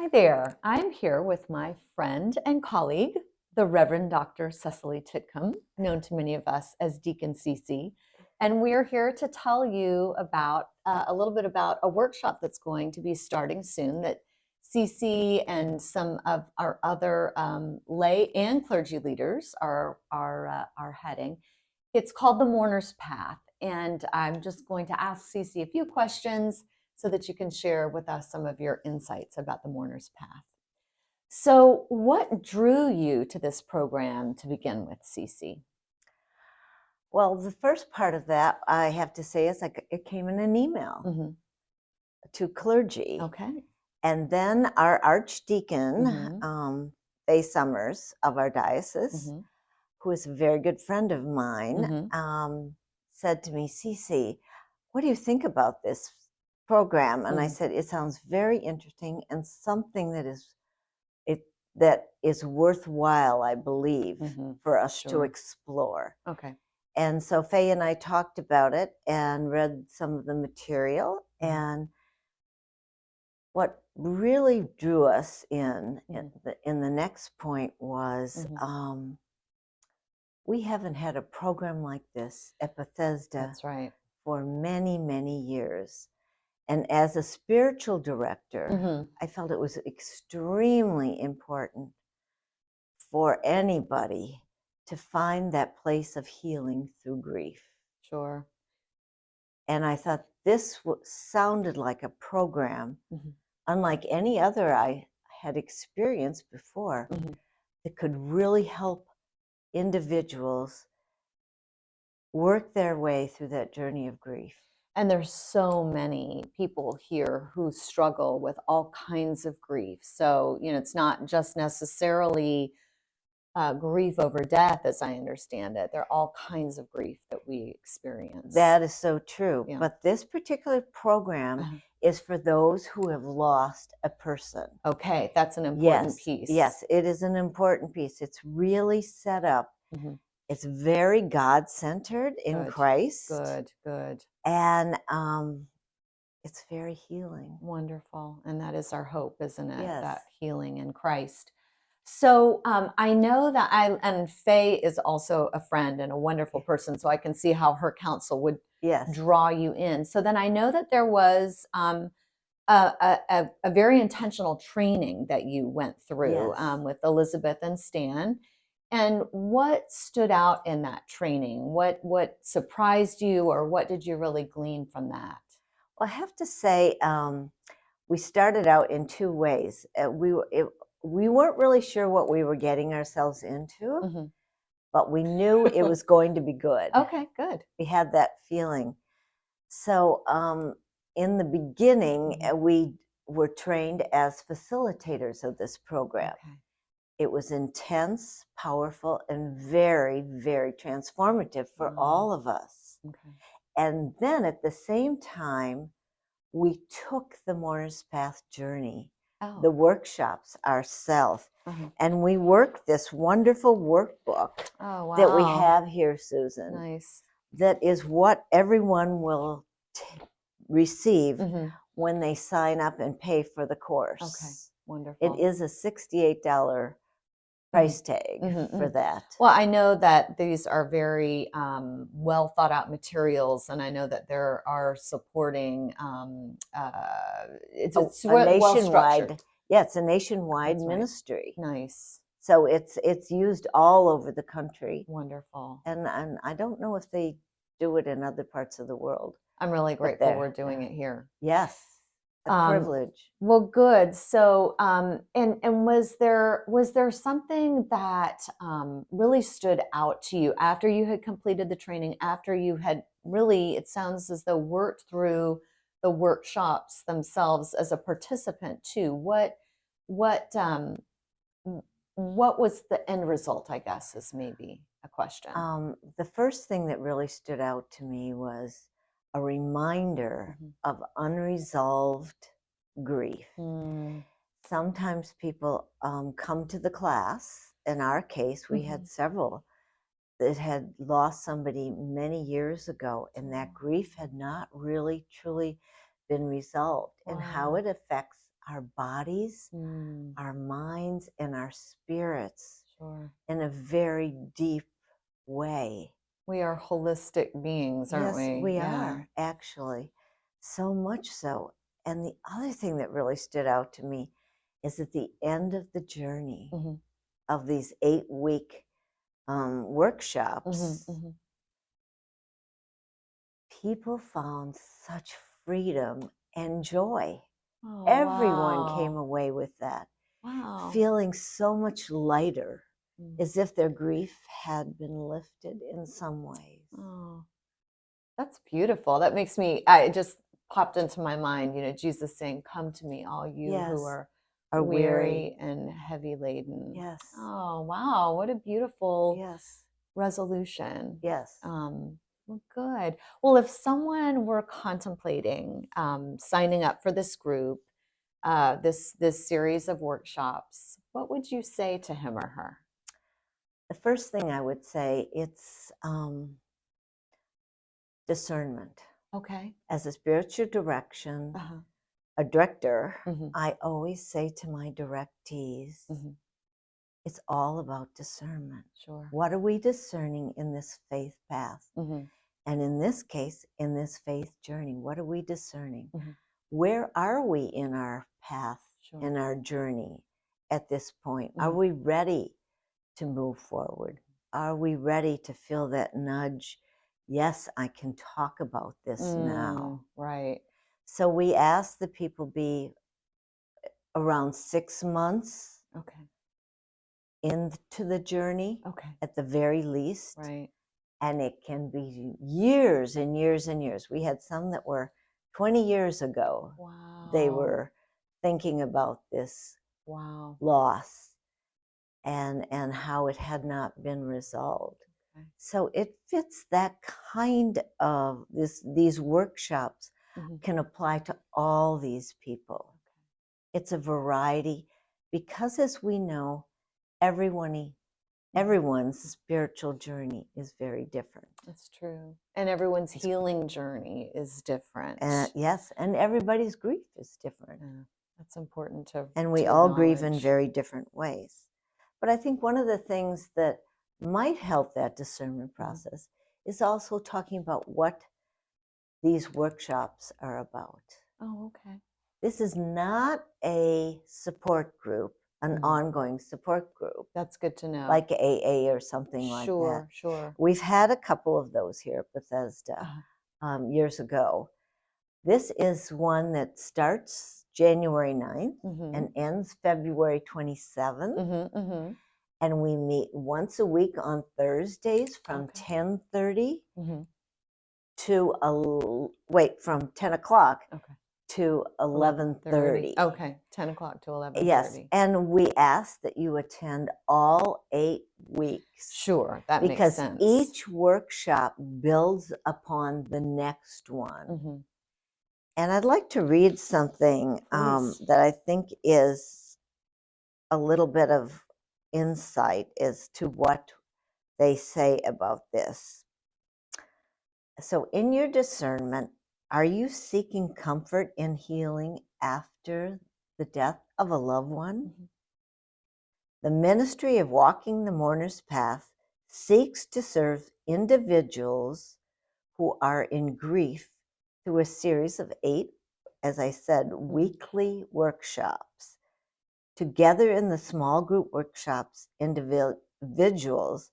Hi there. I'm here with my friend and colleague, the Reverend Dr. Cecily Titcomb, known to many of us as Deacon Cece. And we're here to tell you about a little bit about a workshop that's going to be starting soon that Cece and some of our other lay and clergy leaders are heading. It's called the Mourner's Path. And I'm just going to ask Cece a few questions so that you can share with us some of your insights about the Mourner's Path. So, what drew you to this program to begin with, Cece? Well, the first part of that, I have to say, is it came in an email to clergy. Okay. And then our archdeacon, Faye Summers of our diocese, who is a very good friend of mine, said to me, Cece, what do you think about this program? And I said, it sounds very interesting and something that is worthwhile, I believe, for us to explore. Okay. And so Faye and I talked about it and read some of the material. And what really drew us in the next point was we haven't had a program like this at Bethesda That's right. for many, many years. And as a spiritual director, I felt it was extremely important for anybody to find that place of healing through grief. Sure. And I thought this sounded like a program unlike any other I had experienced before that could really help individuals work their way through that journey of grief. And there's so many people here who struggle with all kinds of grief. So, it's not just necessarily grief over death, as I understand it. There are all kinds of grief that we experience. That is so true. Yeah. But this particular program is for those who have lost a person. Okay, that's an important piece. Yes, it is an important piece. It's really set up. It's very God-centered in Christ. Good. And it's very healing. Wonderful. And that is our hope, isn't it? Yes. That healing in Christ. So I know that and Faye is also a friend and a wonderful person, so I can see how her counsel would draw you in. So then I know that there was a very intentional training that you went through with Elizabeth and Stan. And what stood out in that training? What surprised you, or what did you really glean from that? Well, I have to say, we started out in two ways. We weren't really sure what we were getting ourselves into, but we knew it was going to be good. Okay, good. We had that feeling. So in the beginning, we were trained as facilitators of this program. Okay. It was intense, powerful, and very, very transformative for all of us. Okay. And then at the same time, we took the Mourner's Path journey, the workshops ourselves, and we worked this wonderful workbook that we have here, Susan. Nice. That is what everyone will receive when they sign up and pay for the course. Okay, wonderful. It is a $68 price tag for that. Well, I know that these are very well thought out materials, and I know that there are supporting. It's a nationwide. Yeah, it's a nationwide ministry. Nice. So it's used all over the country. Wonderful. And I don't know if they do it in other parts of the world. I'm really grateful we're doing it here. Yes. A privilege. Well, good. So, and was there something that really stood out to you after you had completed the training, after you had really, it sounds as though, worked through the workshops themselves as a participant too? What was the end result, I guess, is maybe a question. The first thing that really stood out to me was a reminder of unresolved grief. Sometimes people come to the class. In our case, we had several that had lost somebody many years ago, and that grief had not really truly been resolved and how Wow. it affects our bodies, Mm, our minds, and our spirits sure. in a very deep way. We are holistic beings, aren't Yes, we? we Yeah. are, actually. So much so. And the other thing that really stood out to me is at the end of the journey Mm-hmm. of these 8-week workshops, Mm-hmm. Mm-hmm. people found such freedom and joy. Oh, Everyone came wow. away with that, Wow. feeling so much lighter, Mm. as if their grief had been lifted in some ways. Oh, that's beautiful. That makes me, it just popped into my mind, Jesus saying, "Come to me, all you who Yes, are are weary. weary and heavy laden." Yes, Oh, wow. What a beautiful yes, resolution. yes. Well, good. Well, if someone were contemplating signing up for this group, this series of workshops, what would you say to him or her? The first thing I would say, it's discernment. Okay. As a spiritual direction, Uh-huh. a director, Mm-hmm. I always say to my directees, Mm-hmm. it's all about discernment. Sure. What are we discerning in this faith path? Mm-hmm. And in this case, in this faith journey, what are we discerning? Mm-hmm. Where are we in our path, Sure. in our journey at this point? Mm-hmm. Are we ready to move forward? Are we ready to feel that nudge? Yes, I can talk about this now. Right. So we ask the people be around 6 months Okay. into the journey Okay. at the very least. Right. And it can be years and years and years. We had some that were 20 years ago. Wow. They were thinking about this Wow. loss and how it had not been resolved. Okay. So it fits that kind of these workshops Mm-hmm. can apply to all these people. Okay. It's a variety because, as we know, everyone's spiritual journey is very different. That's true. And everyone's healing journey is different. Yes, and everybody's grief is different. Yeah, that's important to And we to all grieve in acknowledge. very different ways. But I think one of the things that might help that discernment process is also talking about what these workshops are about. Oh, okay. This is not a support group, an ongoing support group, That's good to know. like AA or something like that. Sure, sure. We've had a couple of those here at Bethesda years ago. This is one that starts January 9th and ends February 27th. And we meet once a week on Thursdays from 10:30 to from 10 o'clock to 11:30. Okay, 10 o'clock to 11:30. Yes, and we ask that you attend all 8 weeks. Sure, that makes because sense. each workshop builds upon the next one. And I'd like to read something that I think is a little bit of insight as to what they say about this. So, in your discernment, are you seeking comfort in healing after the death of a loved one? The ministry of Walking the Mourner's Path seeks to serve individuals who are in grief through a series of 8, as I said, weekly workshops. Together in the small group workshops, individuals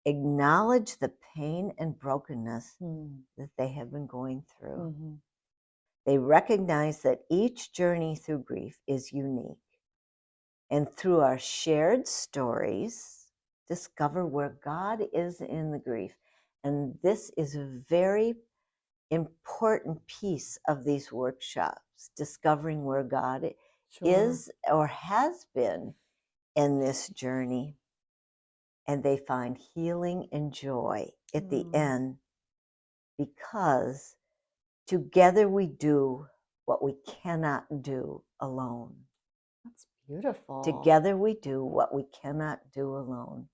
acknowledge the pain and brokenness that they have been going through. They recognize that each journey through grief is unique. And through our shared stories, discover where God is in the grief. And this is a very important piece of these workshops, discovering where God is or has been in this journey. And they find healing and joy at the end, because together we do what we cannot do alone. That's beautiful. Together we do what we cannot do alone.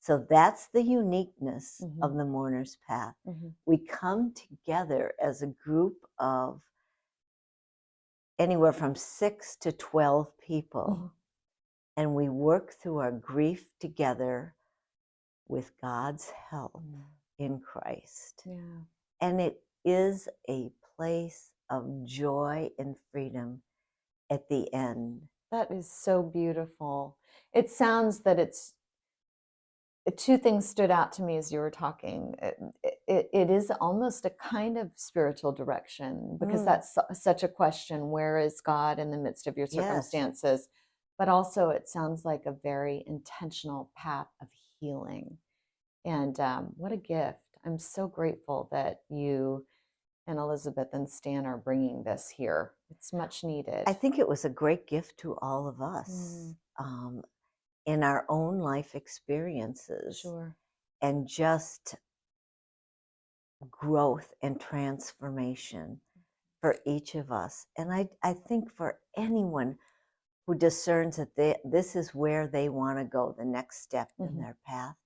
So that's the uniqueness of the Mourner's Path. We come together as a group of anywhere from 6 to 12 people. Mhm. And we work through our grief together with God's help in Christ. Yeah. And it is a place of joy and freedom at the end. That is so beautiful. It sounds that it's two things stood out to me as you were talking. It is almost a kind of spiritual direction, because that's such a question. Where is God in the midst of your Yes. circumstances? But also it sounds like a very intentional path of healing. And what a gift. I'm so grateful that you and Elizabeth and Stan are bringing this here. It's much needed. I think it was a great gift to all of us in our own life experiences. Sure. And just growth and transformation for each of us. And I think for anyone who discerns that this is where they want to go, the next step in their path,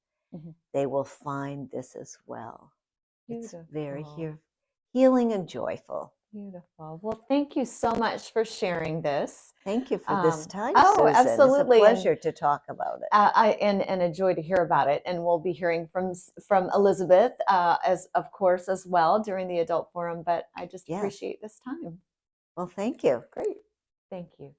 they will find this as well. Beautiful. It's very healing and joyful. Beautiful. Well, thank you so much for sharing this. Thank you for this time, oh, Susan. absolutely. It's a pleasure to talk about it. And a joy to hear about it. And we'll be hearing from Elizabeth, as of course, as well during the adult forum. But I just appreciate this time. Well, thank you. Great. Thank you.